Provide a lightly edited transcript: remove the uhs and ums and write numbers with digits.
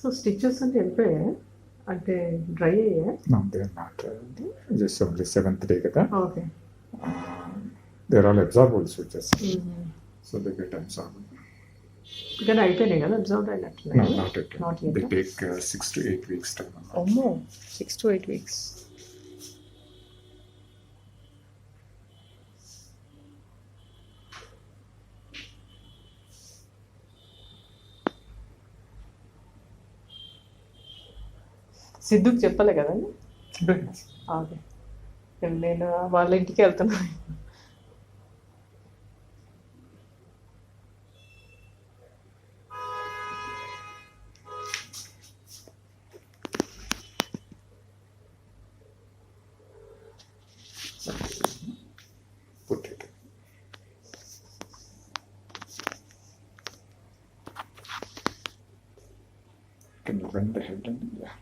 So stitches అంటే వెళ్ళిపోయాయా, అంటే dry అయ్యా? No, they are not. Just only 7th day kada. Okay. They are all absorbable switches. So they get absorbed. కానీ అయిపోయినాయి కదా, observe అయినట్టున్నాయి. No, not yet. Not yet. They take 6 to 8 weeks time. అమ్మో, 6 to 8 weeks. సిద్ధుకు చెప్పలే కదండి? Okay, నేను వాళ్ళ ఇంటికి వెళ్తున్నాను. Put it. Can you bend the head? Yeah.